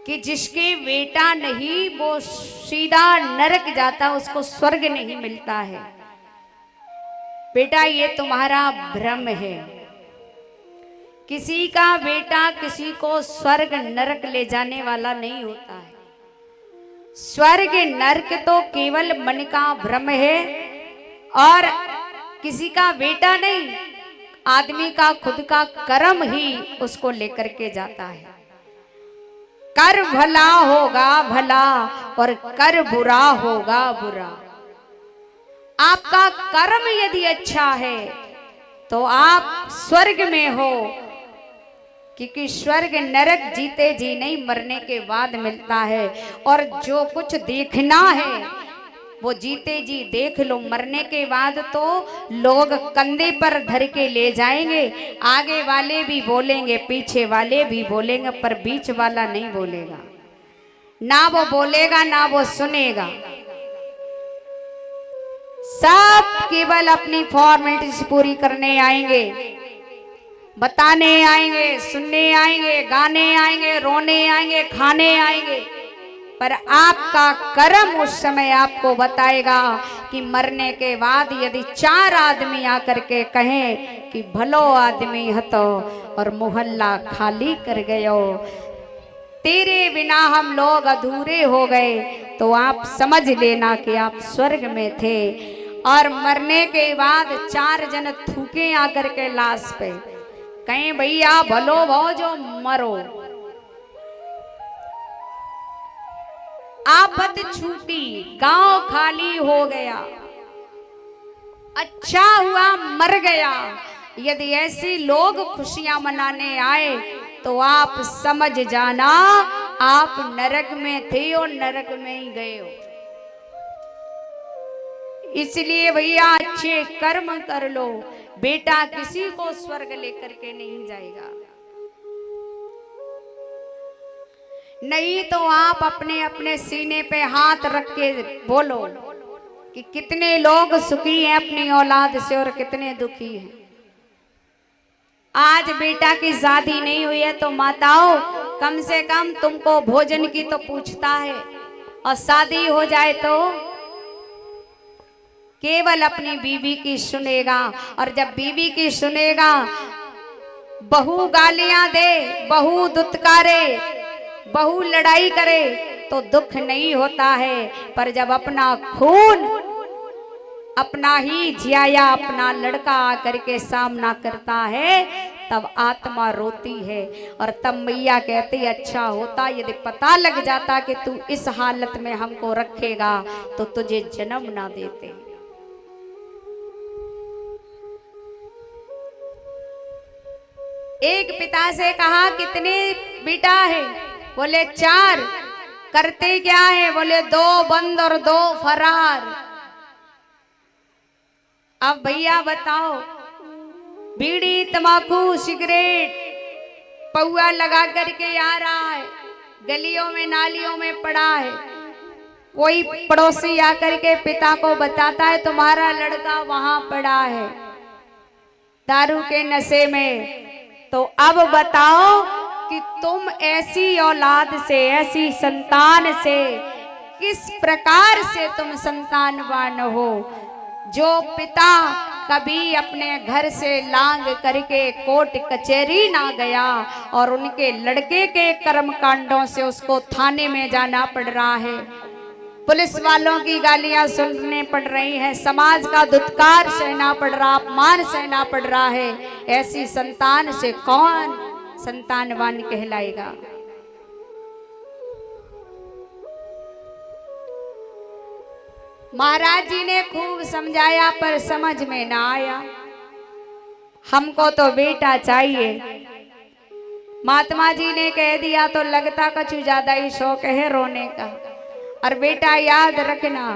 कि जिसके बेटा नहीं वो सीधा नरक जाता, उसको स्वर्ग नहीं मिलता है। बेटा ये तुम्हारा भ्रम है। किसी का बेटा किसी को स्वर्ग नरक ले जाने वाला नहीं होता है। स्वर्ग नरक तो केवल मन का भ्रम है, और किसी का बेटा नहीं, आदमी का खुद का कर्म ही उसको लेकर के जाता है। कर भला होगा भला और कर बुरा होगा बुरा। आपका कर्म यदि अच्छा है तो आप स्वर्ग में हो, क्योंकि स्वर्ग नरक जीते जी नहीं मरने के बाद मिलता है। और जो कुछ देखना है वो जीते जी देख लो, मरने के बाद तो लोग कंधे पर धर के ले जाएंगे। आगे वाले भी बोलेंगे, पीछे वाले भी बोलेंगे, पर बीच वाला नहीं बोलेगा। ना वो बोलेगा ना वो सुनेगा। सब केवल अपनी फॉर्मेलिटीज पूरी करने आएंगे, बताने आएंगे, सुनने आएंगे, गाने आएंगे, रोने आएंगे, खाने आएंगे। पर आपका कर्म उस समय आपको बताएगा कि मरने के बाद यदि 4 आदमी आकर के कहें कि भलो आदमी हतो और मोहल्ला खाली कर गयो, तेरे बिना हम लोग अधूरे हो गए, तो आप समझ लेना कि आप स्वर्ग में थे। और मरने के बाद 4 जन थूके आकर के लाश पे, कहें भैया भलो भो जो मरो। आफत छूटी, गांव खाली हो गया, अच्छा हुआ मर गया। यदि ऐसे लोग खुशियां मनाने आए तो आप समझ जाना आप नरक में थे और नरक में ही गए हो। इसलिए भैया अच्छे कर्म कर लो, बेटा किसी को स्वर्ग लेकर के नहीं जाएगा। नहीं तो आप अपने अपने सीने पे हाथ रख के बोलो कि कितने लोग सुखी हैं अपनी औलाद से और कितने दुखी हैं। आज बेटा की शादी नहीं हुई है तो माताओं कम से कम तुमको भोजन की तो पूछता है, और शादी हो जाए तो केवल अपनी बीवी की सुनेगा। और जब बीवी की सुनेगा, बहू गालियां दे, बहू दुत्कारे, बहू लड़ाई करे तो दुख नहीं होता है। पर जब अपना खून, अपना ही जियाया अपना लड़का आकर के सामना करता है, तब आत्मा रोती है। और तब मैया कहती अच्छा होता यदि पता लग जाता कि तू इस हालत में हमको रखेगा तो तुझे जन्म ना देते। एक पिता से कहा कितने बेटा है? बोले 4। करते क्या है? बोले 2 बंद और 2 फरार। अब भैया बताओ, बीड़ी तंबाकू सिगरेट पौआ लगा करके आ रहा है, गलियों में नालियों में पड़ा है। कोई पड़ोसी आकर के पिता को बताता है तुम्हारा लड़का वहां पड़ा है दारू के नशे में। तो अब बताओ कि तुम ऐसी औलाद से, ऐसी संतान से किस प्रकार से तुम संतानवान हो। जो पिता कभी अपने घर से लांग करके कोर्ट कचहरी ना गया और उनके लड़के के कर्म कांडों से उसको थाने में जाना पड़ रहा है, पुलिस वालों की गालियां सुनने पड़ रही हैं, समाज का दुत्कार सहना पड़ रहा, अपमान सहना पड़ रहा है, ऐसी संतान से कौन संतानवान कहलाएगा। महाराज जी ने खूब समझाया पर समझ में ना आया। हमको तो बेटा चाहिए। महात्मा जी ने कह दिया तो लगता कुछ ज्यादा ही शौक है रोने का। और बेटा याद रखना,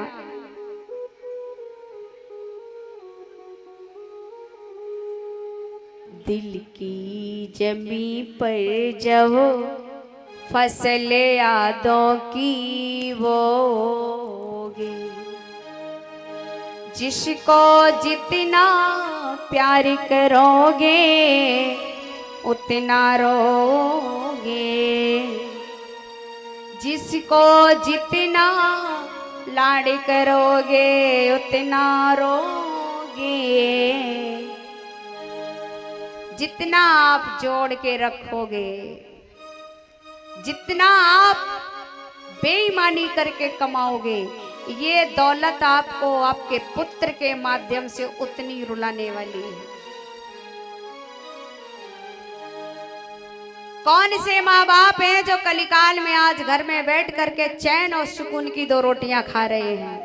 दिल की जमी पर जब फसल यादों की बोगे, जिसको जितना प्यार करोगे उतना रोगे। जिसको जितना लाड करोगे उतना रोगे। जितना आप जोड़ के रखोगे, जितना आप बेईमानी करके कमाओगे, ये दौलत आपको आपके पुत्र के माध्यम से उतनी रुलाने वाली है। कौन से माँ बाप हैं जो कलिकाल में आज घर में बैठ करके चैन और सुकून की 2 रोटियां खा रहे हैं?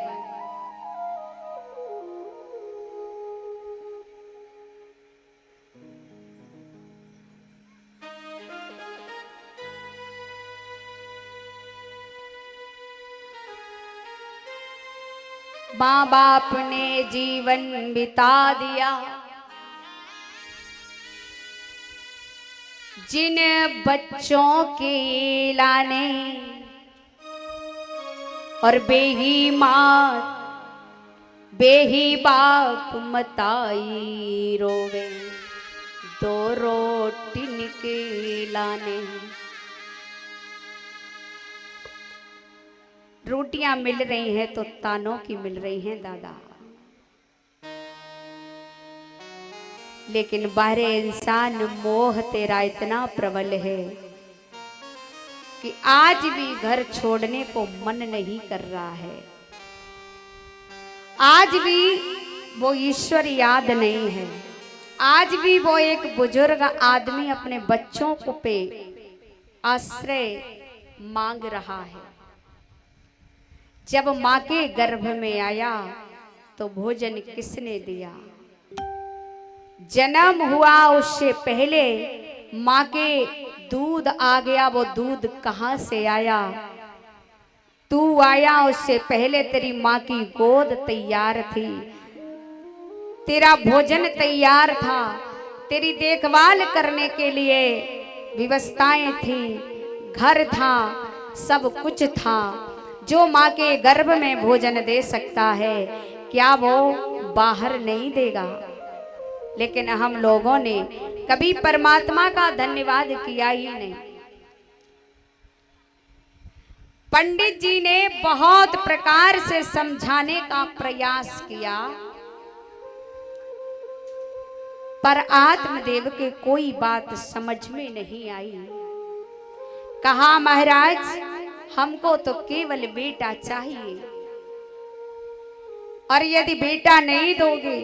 माँ बाप ने जीवन बिता दिया, जिन बच्चों के लाने, और बेही माँ बेही बाप मताई रोवे 2 रोटी के लाने। रोटियां मिल रही हैं तो तानों की मिल रही हैं दादा, लेकिन बाहरे इंसान मोह तेरा इतना प्रबल है कि आज भी घर छोड़ने को मन नहीं कर रहा है। आज भी वो ईश्वर याद नहीं है। आज भी वो एक बुजुर्ग आदमी अपने बच्चों को पे आश्रय मांग रहा है। जब माँ के गर्भ में आया तो भोजन किसने दिया? जन्म हुआ उससे पहले माँ के दूध आ गया, वो दूध कहाँ से आया? तू आया उससे पहले तेरी माँ की गोद तैयार थी, तेरा भोजन तैयार था, तेरी देखभाल करने के लिए व्यवस्थाएं थी, घर था, सब कुछ था। जो माँ के गर्भ में भोजन दे सकता है, क्या वो बाहर नहीं देगा? लेकिन हम लोगों ने कभी परमात्मा का धन्यवाद किया ही नहीं। पंडित जी ने बहुत प्रकार से समझाने का प्रयास किया, पर आत्मदेव के कोई बात समझ में नहीं आई। कहा महाराज हमको तो केवल बेटा चाहिए, और यदि बेटा नहीं दोगे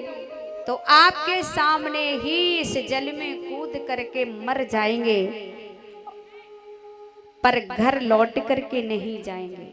तो आपके सामने ही इस जल में कूद करके मर जाएंगे, पर घर लौट करके नहीं जाएंगे।